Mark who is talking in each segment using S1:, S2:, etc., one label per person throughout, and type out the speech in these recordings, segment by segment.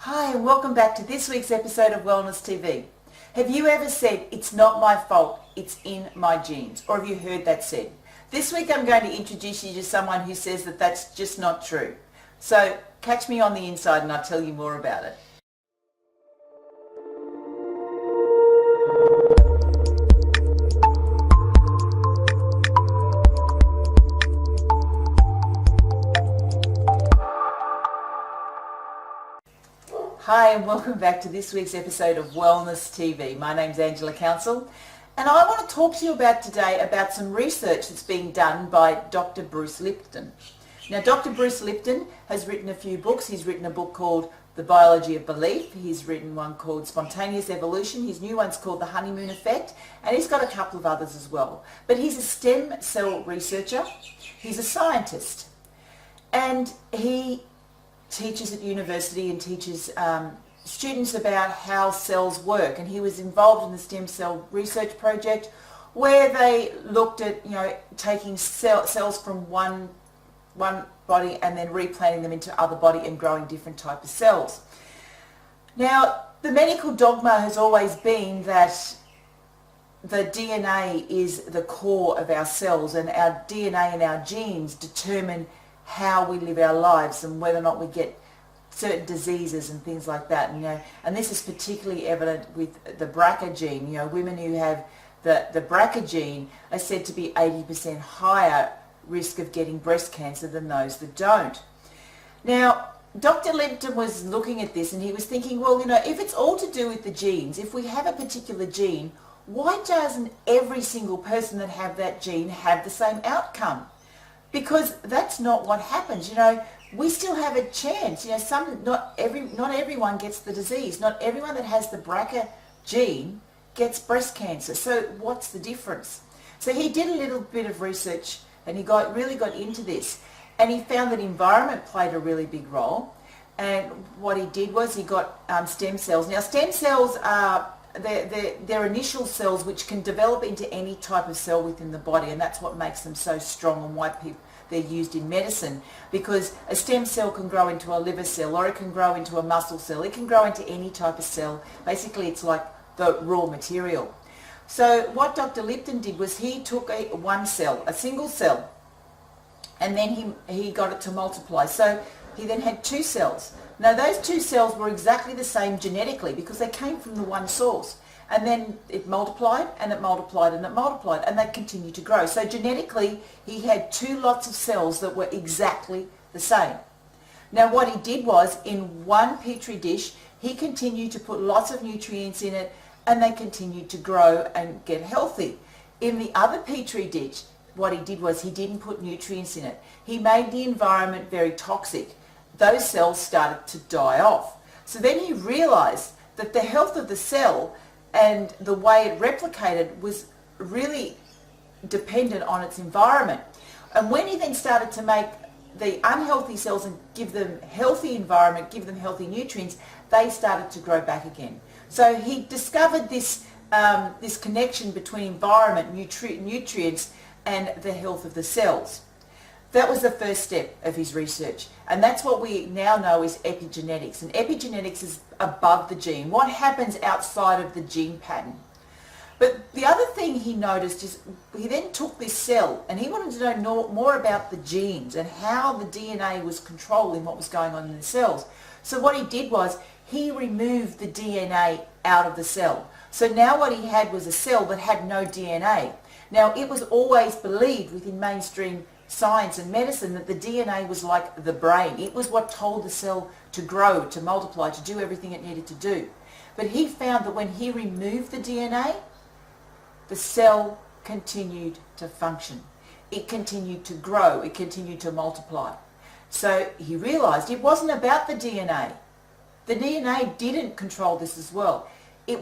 S1: Hi and welcome back to this week's episode of Wellness TV. Have you ever said, it's not my fault, it's in my genes? Or have you heard that said? This week I'm going to introduce you to someone who says that that's just not true. So catch me on the inside and I'll tell you more about it. Hi and welcome back to this week's episode of Wellness TV. My name's Counsel and I want to talk to you today about some research that's being done by Dr. Bruce Lipton. Now Dr. Bruce Lipton has written a few books. He's written a book called The Biology of Belief. He's written one called Spontaneous Evolution. His new one's called The Honeymoon Effect, and he's got a couple of others as well. But he's a stem cell researcher. He's a scientist and he teaches at university and teaches students about how cells work, and he was involved in the stem cell research project where they looked at taking cells from one body and then replanting them into other body and growing different types of cells. Now the medical dogma has always been that the DNA is the core of our cells, and our DNA and our genes determine how we live our lives and whether or not we get certain diseases and things like that. And this is particularly evident with the BRCA gene. Women who have the BRCA gene are said to be 80% higher risk of getting breast cancer than those that don't. Now Dr. Lipton was looking at this and he was thinking, well, if it's all to do with the genes, if we have a particular gene, why doesn't every single person that have that gene have the same outcome? Because that's not what happens. We still have a chance. Not everyone gets the disease. Not everyone that has the BRCA gene gets breast cancer. So what's the difference? So he did a little bit of research and he really got into this, and he found that environment played a really big role. And what he did was he got stem cells. Now stem cells are they're initial cells which can develop into any type of cell within the body, and that's what makes them so strong and why they're used in medicine, because a stem cell can grow into a liver cell, or it can grow into a muscle cell, it can grow into any type of cell. Basically it's like the raw material. So what Dr. Lipton did was he took one cell, a single cell, and then he got it to multiply. So he then had two cells. Now those two cells were exactly the same genetically because they came from the one source, and then it multiplied and it multiplied and it multiplied, and they continued to grow. So genetically he had two lots of cells that were exactly the same. Now what he did was, in one petri dish he continued to put lots of nutrients in it, and they continued to grow and get healthy. In the other petri dish, what he did was he didn't put nutrients in it. He made the environment very toxic. Those cells started to die off. So then he realized that the health of the cell and the way it replicated was really dependent on its environment. And when he then started to make the unhealthy cells and give them healthy environment, give them healthy nutrients, they started to grow back again. So he discovered this connection between environment, nutrients, and the health of the cells. That was the first step of his research, and that's what we now know is epigenetics. And epigenetics is above the gene, what happens outside of the gene pattern. But the other thing he noticed is he then took this cell and he wanted to know more about the genes and how the DNA was controlling what was going on in the cells. So what he did was he removed the DNA out of the cell. So now what he had was a cell that had no DNA. Now it was always believed within mainstream science and medicine that the DNA was like the brain. It was what told the cell to grow, to multiply, to do everything it needed to do. But he found that when he removed the DNA, the cell continued to function. It continued to grow. It continued to multiply. So he realized it wasn't about the DNA. The DNA didn't control this as well. He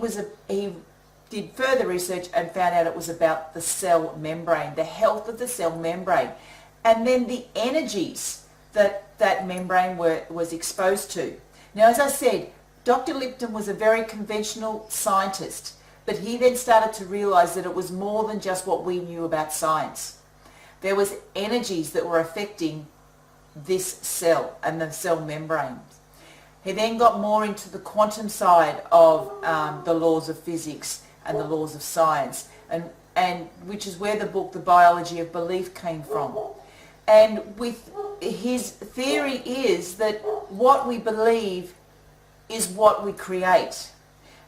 S1: did further research and found out it was about the cell membrane, the health of the cell membrane, and then the energies that membrane was exposed to. Now, as I said, Dr. Lipton was a very conventional scientist, but he then started to realize that it was more than just what we knew about science. There was energies that were affecting this cell and the cell membranes. He then got more into the quantum side of the laws of physics and the laws of science, and which is where the book The Biology of Belief came from. And with his theory is that what we believe is what we create.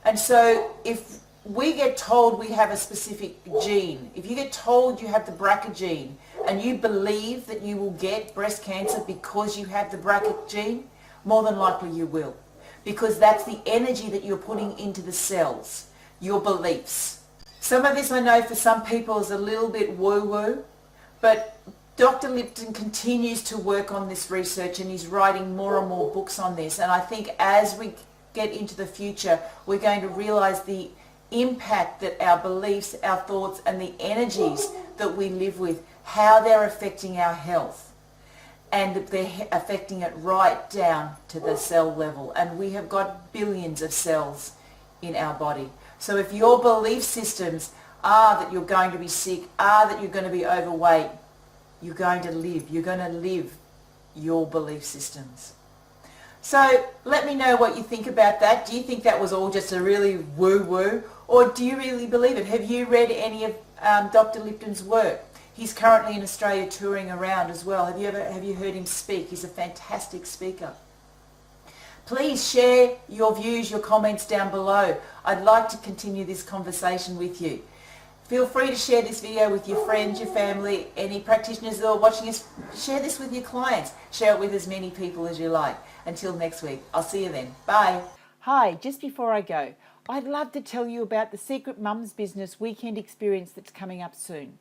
S1: And so if we get told we have a specific gene, if you get told you have the BRCA gene and you believe that you will get breast cancer because you have the BRCA gene, more than likely you will. Because that's the energy that you're putting into the cells, your beliefs. Some of this I know for some people is a little bit woo-woo, but Dr. Lipton continues to work on this research and he's writing more and more books on this. And I think as we get into the future, we're going to realize the impact that our beliefs, our thoughts and the energies that we live with, how they're affecting our health. And that they're affecting it right down to the cell level. And we have got billions of cells in our body. So if your belief systems are that you're going to be sick, are that you're going to be overweight, you're going to live your belief systems. So let me know what you think about that. Do you think that was all just a really woo-woo, or do you really believe it? Have you read any of Dr. Lipton's work? He's currently in Australia touring around as well. Have you heard him speak? He's a fantastic speaker. Please share your views, your comments down below. I'd like to continue this conversation with you. Feel free to share this video with your friends, your family, any practitioners that are watching us. Share this with your clients. Share it with as many people as you like. Until next week, I'll see you then. Bye. Hi, just before I go, I'd love to tell you about the Secret Mums Business weekend experience that's coming up soon.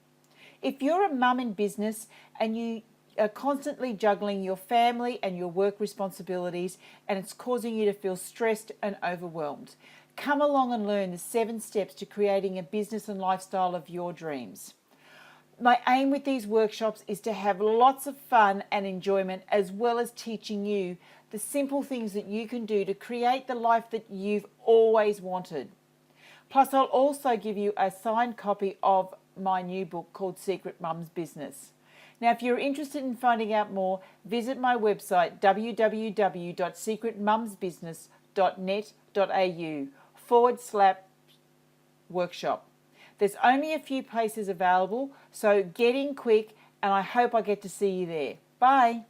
S1: If you're a mum in business and you are constantly juggling your family and your work responsibilities and it's causing you to feel stressed and overwhelmed, come along and learn the 7 steps to creating a business and lifestyle of your dreams. My aim with these workshops is to have lots of fun and enjoyment, as well as teaching you the simple things that you can do to create the life that you've always wanted. Plus, I'll also give you a signed copy of my new book called Secret Mums Business. Now, if you're interested in finding out more, visit my website www.secretmumsbusiness.net.au/workshop. There's only a few places available, so get in quick and I hope I get to see you there. Bye.